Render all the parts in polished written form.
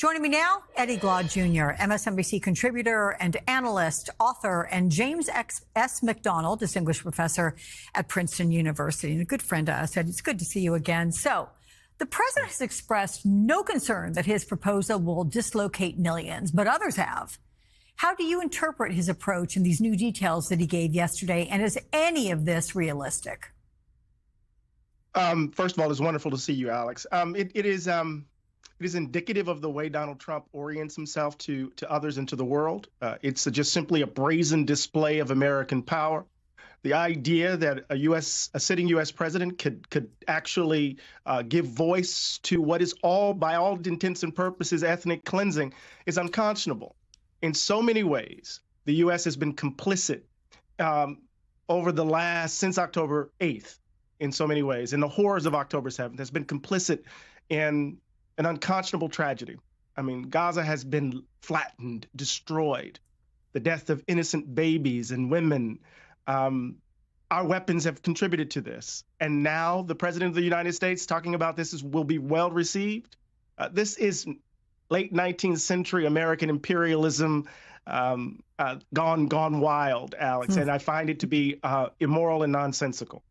Joining me now, Eddie Glaude Jr., MSNBC contributor and analyst, author, and James S. McDonald, distinguished professor at Princeton University, and a good friend to us. Eddie, it's good to see you again. So, the president has expressed no concern that his proposal will dislocate millions, but others have. How do you interpret his approach and these new details that he gave yesterday, and is any of this realistic? First of all, it's wonderful to see you, Alex. It is indicative of the way Donald Trump orients himself to others and to the world. It's just simply a brazen display of American power. The idea that a sitting U.S. president could actually give voice to what is by all intents and purposes, ethnic cleansing is unconscionable. In so many ways, the U.S. has been complicit since October 8th, in so many ways, and the horrors of October 7th has been complicit in an unconscionable tragedy. I mean, Gaza has been flattened, destroyed, the death of innocent babies and women. Our weapons have contributed to this. And now the president of the United States talking about this will be well received. This is late 19th century American imperialism gone wild, Alex. And I find it to be immoral and nonsensical.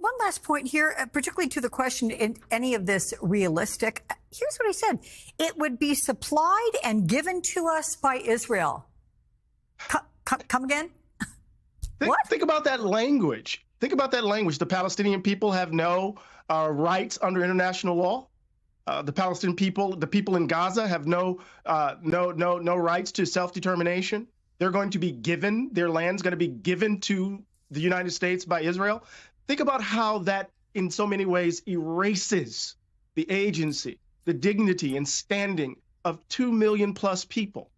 One last point here, particularly to the question, is any of this realistic? Here's what he said. It would be supplied and given to us by Israel. Come again? Think about that language. Think about that language. The Palestinian people have no rights under international law. The Palestinian people, the people in Gaza have no rights to self-determination. They're going to be given, their land's going to be given to the United States by Israel. Think about how that, in so many ways, erases the agency, the dignity and standing of 2 million plus people.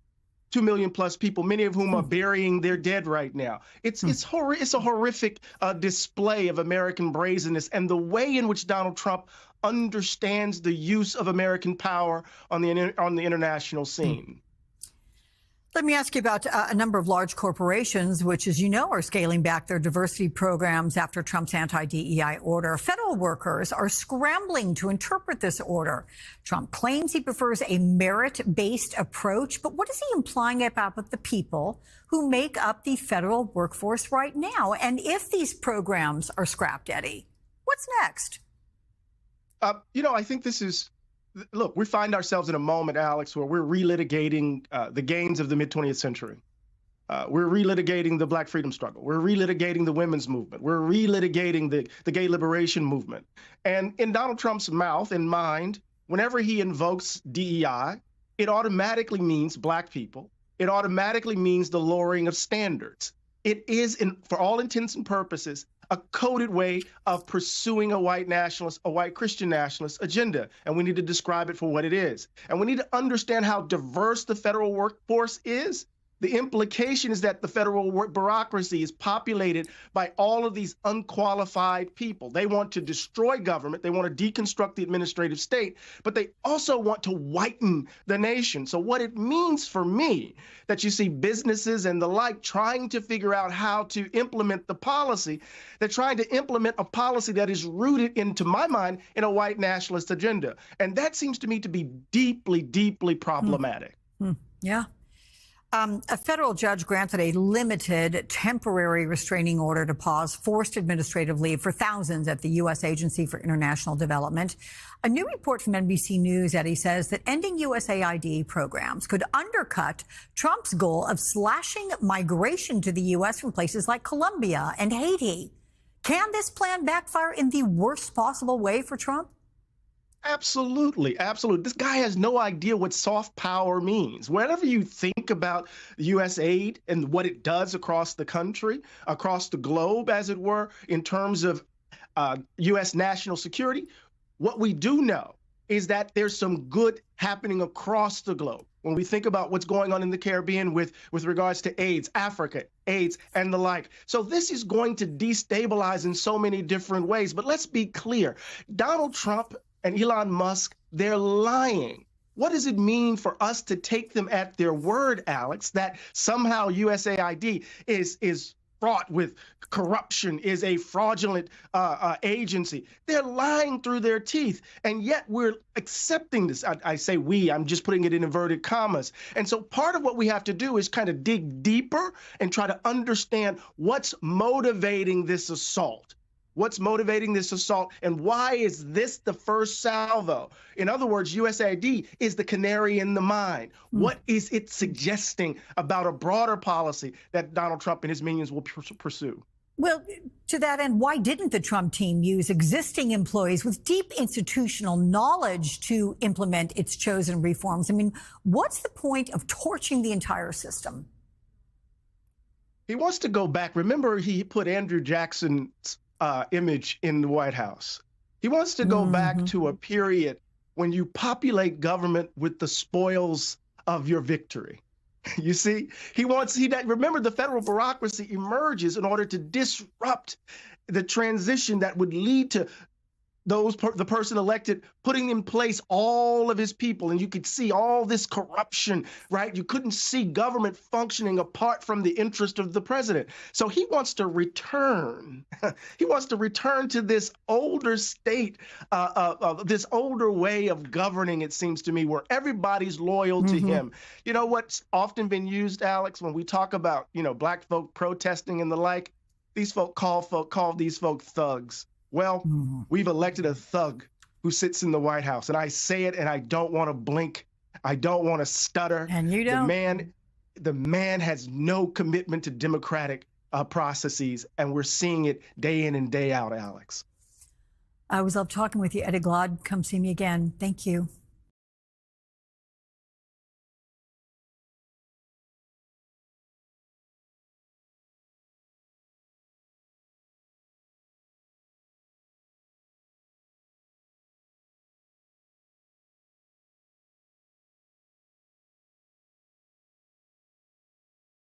2 million plus people, many of whom are burying their dead right now. It's a horrific display of American brazenness and the way in which Donald Trump understands the use of American power on the international scene. Let me ask you about a number of large corporations, which, as you know, are scaling back their diversity programs after Trump's anti-DEI order. Federal workers are scrambling to interpret this order. Trump claims he prefers a merit-based approach, but what is he implying about the people who make up the federal workforce right now? And if these programs are scrapped, Eddie, what's next? I think this is... Look, we find ourselves in a moment, Alex, where we're relitigating the gains of the mid-20th century. We're relitigating the Black freedom struggle. We're relitigating the women's movement. We're relitigating the gay liberation movement. And in Donald Trump's mouth and mind, whenever he invokes DEI, it automatically means Black people. It automatically means the lowering of standards. It is, for all intents and purposes, a coded way of pursuing a white nationalist, a white Christian nationalist agenda. And we need to describe it for what it is. And we need to understand how diverse the federal workforce is. The implication is that the federal bureaucracy is populated by all of these unqualified people. They want to destroy government. They want to deconstruct the administrative state, but they also want to whiten the nation. So what it means for me that you see businesses and the like trying to figure out how to implement the policy, they're trying to implement a policy that is rooted, into my mind, in a white nationalist agenda. And that seems to me to be deeply, deeply problematic. Yeah. A federal judge granted a limited temporary restraining order to pause forced administrative leave for thousands at the U.S. Agency for International Development. A new report from NBC News, Eddie, says that ending USAID programs could undercut Trump's goal of slashing migration to the U.S. from places like Colombia and Haiti. Can this plan backfire in the worst possible way for Trump? Absolutely. Absolutely. This guy has no idea what soft power means. Whenever you think about U.S. aid and what it does across the country, across the globe, as it were, in terms of U.S. national security, what we do know is that there's some good happening across the globe. When we think about what's going on in the Caribbean with regards to AIDS, Africa, AIDS, and the like. So this is going to destabilize in so many different ways. But let's be clear. Donald Trump and Elon Musk, they're lying. What does it mean for us to take them at their word, Alex, that somehow USAID is fraught with corruption, is a fraudulent agency. They're lying through their teeth, and yet we're accepting this. I say we, I'm just putting it in inverted commas. And so part of what we have to do is kind of dig deeper and try to understand what's motivating this assault. What's motivating this assault, and why is this the first salvo? In other words, USAID is the canary in the mine. What is it suggesting about a broader policy that Donald Trump and his minions will pursue? Well, to that end, why didn't the Trump team use existing employees with deep institutional knowledge to implement its chosen reforms? I mean, what's the point of torching the entire system? He wants to go back. Remember, he put Andrew Jackson's image in the White House. He wants to go back to a period when you populate government with the spoils of your victory. You see, remember, the federal bureaucracy emerges in order to disrupt the transition that would lead to the person elected putting in place all of his people. And you could see all this corruption, right? You couldn't see government functioning apart from the interest of the president. So he wants to return. He wants to return to this older state, this older way of governing, it seems to me, where everybody's loyal to him. You know what's often been used, Alex, when we talk about, black folk protesting and the like? These folk call these folk thugs. Well, we've elected a thug who sits in the White House, and I say it, and I don't want to blink. I don't want to stutter. And you don't. The man has no commitment to democratic processes, and we're seeing it day in and day out, Alex. I always love talking with you, Eddie Glaude. Come see me again. Thank you.